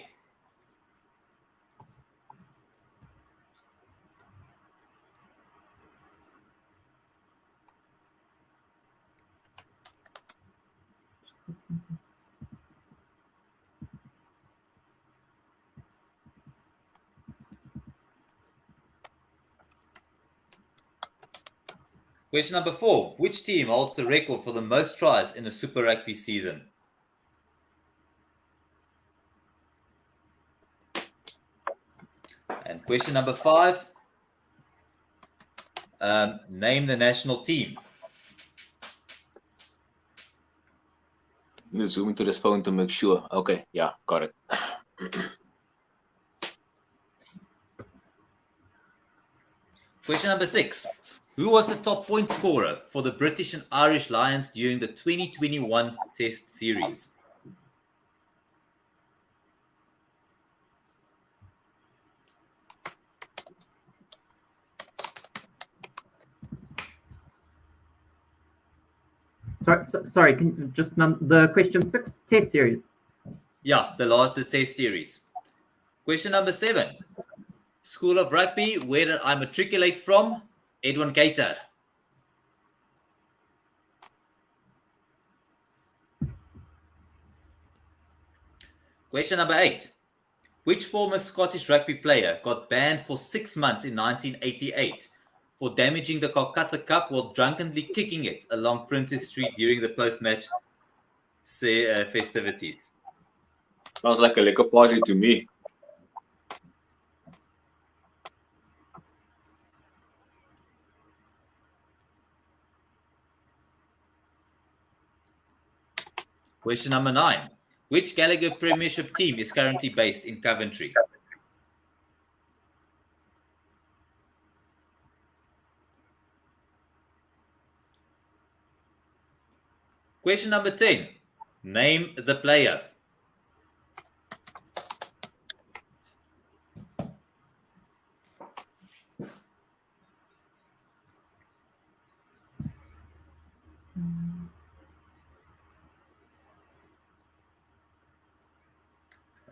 Question number 4. Which team holds the record for the most tries in a Super Rugby season? And question number 5. Name the national team. I'm gonna zoom into this phone to make sure. Okay, yeah, got it. Question number 6. Who was the top point scorer for the British and Irish Lions during the 2021 Test Series? Sorry. Can just the question 6 test series? Yeah, the Test Series. Question number 7. School of Rugby, where did I matriculate from? Edwin Cater. Question number 8. Which former Scottish rugby player got banned for 6 months in 1988 for damaging the Calcutta Cup while drunkenly kicking it along Prentice Street during the post-match festivities? Sounds like a liquor party to me. Question number 9. Which Gallagher Premiership team is currently based in Coventry? Question number 10. Name the player.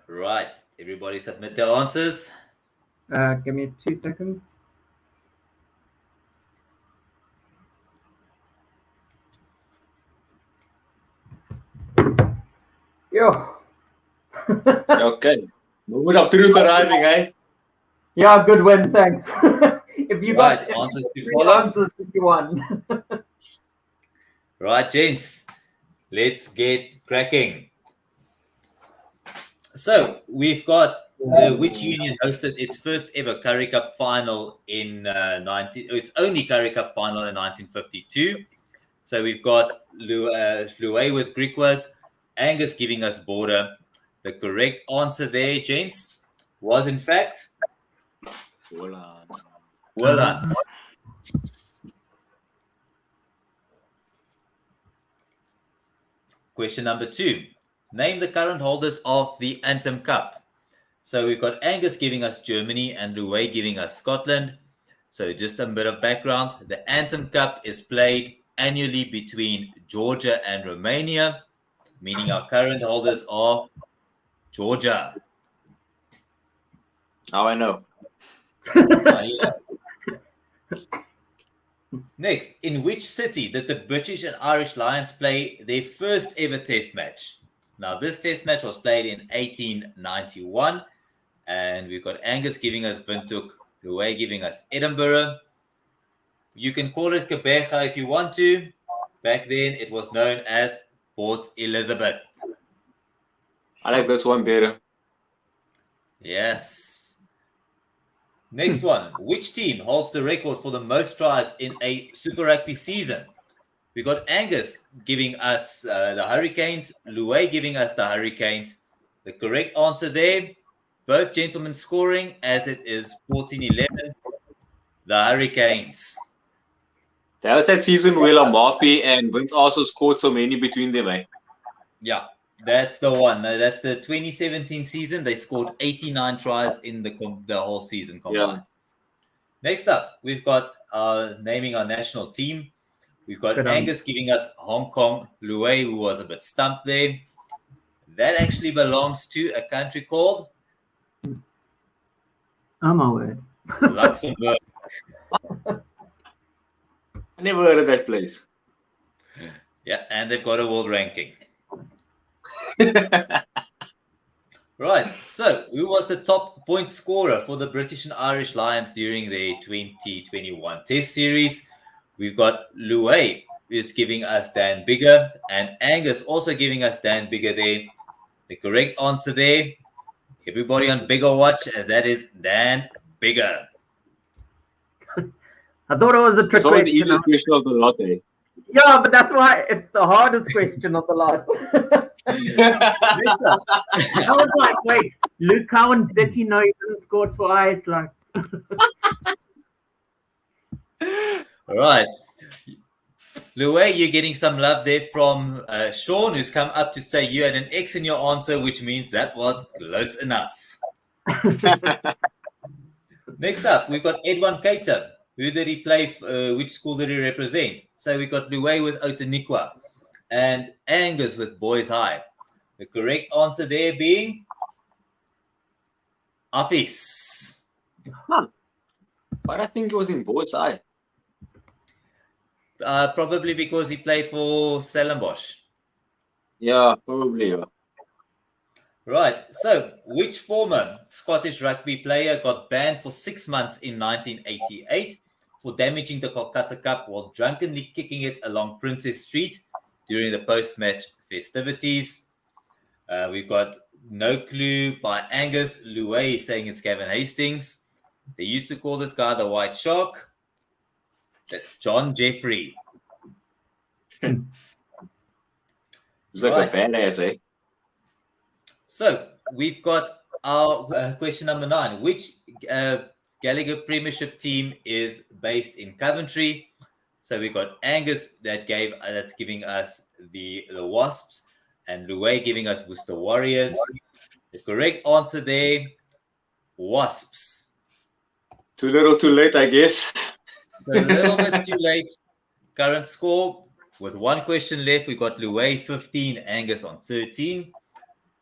Right. Everybody submit their answers. Give me 2 seconds. Yo. Okay. Moment of truth arriving, eh? Yeah, good win, thanks. If you Right, got answers to 3 follow. answers, you won. Right, gents. Let's get cracking. So we've got which union hosted its first ever Currie Cup final in its only Currie Cup final in 1952. So we've got Louis with Griquas, Angus giving us Border. The correct answer there, gents, was in fact Willand. Question number 2. Name the current holders of the Anthem Cup. So we've got Angus giving us Germany and Louis giving us Scotland. So just a bit of background. The Anthem Cup is played annually between Georgia and Romania, meaning our current holders are Georgia. Now I know. Next, in which city did the British and Irish Lions play their first ever test match? Now, this test match was played in 1891, and we've got Angus giving us Windhoek, Louis giving us Edinburgh. You can call it Quebeca if you want to. Back then, it was known as Port Elizabeth. I like this one better. Yes. Next one. Which team holds the record for the most tries in a Super Rugby season? We got Angus giving us the Hurricanes, Louis giving us the Hurricanes. The correct answer there, both gentlemen scoring as it is 14-11, the Hurricanes. That was that season where Marpy and Vince also scored so many between them, eh? Yeah, that's the one. That's the 2017 season. They scored 89 tries in the whole season combined. Yeah. Next up, we've got naming our national team. We've got Angus giving us Hong Kong, Louis, who was a bit stumped there. That actually belongs to a country called My word. Luxembourg. I never heard of that place. Yeah, and they've got a world ranking. Right, so who was the top point scorer for the British and Irish Lions during their 2021 Test Series? We've got Louis, who's giving us Dan Bigger, and Angus also giving us Dan Bigger there. The correct answer there, everybody on Bigger watch, as that is Dan Bigger. I thought it was a trick It's always question. the easiest question of the lot, eh? Yeah, but that's why it's the hardest question of the lot. I was like, wait, Luke Cowan, did he know he didn't score twice? Like, All right. Louis, you're getting some love there from Sean, who's come up to say you had an X in your answer, which means that was close enough. Next up, we've got Edwin Keita. Who did he play? Which school did he represent? So we got Louis with Outeniqua and Angus with Boys High. The correct answer there being Office. But I think it was in Boyd's Eye. Probably because he played for Stellenbosch. Yeah, probably. Yeah. Right. So, which former Scottish rugby player got banned for 6 months in 1988 for damaging the Kolkata Cup while drunkenly kicking it along Princess Street during the post-match festivities? We've got No Clue by Angus. Louis saying it's Gavin Hastings. They used to call this guy the White Shark. That's John Jeffrey. He's like Right. a badass, eh? So we've got our question number 9. Which Gallagher Premiership team is based in Coventry? So we've got Angus that's giving us the Wasps, and Louis giving us Worcester Warriors. The correct answer there, Wasps. Too little, too late, I guess. A little bit too late. Current score with one question left. We've got Louis 15, Angus on 13.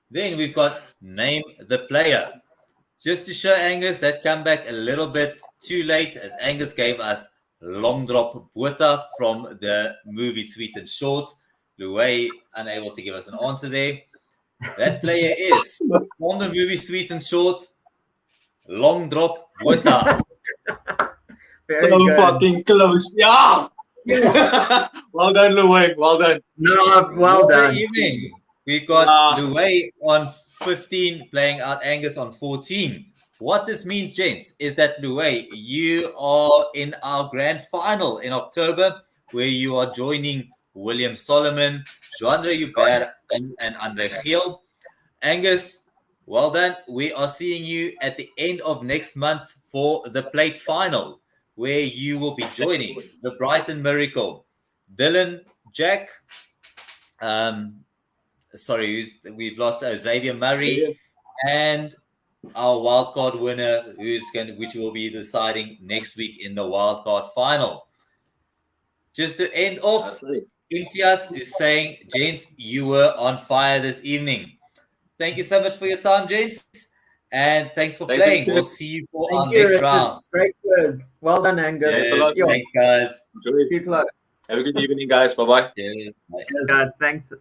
Then we've got name the player. Just to show Angus that comeback a little bit too late, as Angus gave us Long Drop Botha from the movie Sweet and Short. Louis unable to give us an answer there. That player is from the movie Sweet and Short, Long Drop Botha. Very So good. fucking close. Yeah. Well done, Louis. Well done. No, well Good done. evening. We've got Louis on 15 playing out Angus on 14. What this means, gents, is that Louis, you are in our grand final in October, where you are joining William Solomon, Joandre Hubert, and Andre Giel. Angus, well done. We are seeing you at the end of next month for the plate final, where you will be joining the Brighton Miracle, Dylan, Jack, we've lost Xavier Murray, and our wildcard winner, which will be deciding next week in the wildcard final. Just to end off, Imtiaz is saying, gents, you were on fire this evening. Thank you so much for your time, gents, and thanks for playing. We'll see you for our next round. Great words. Well done, Angus. Cheers. a lot. Thanks, guys. Enjoy. Keep luck. Have a good evening, guys. Bye-bye. Cheers. Bye. Guys, thanks.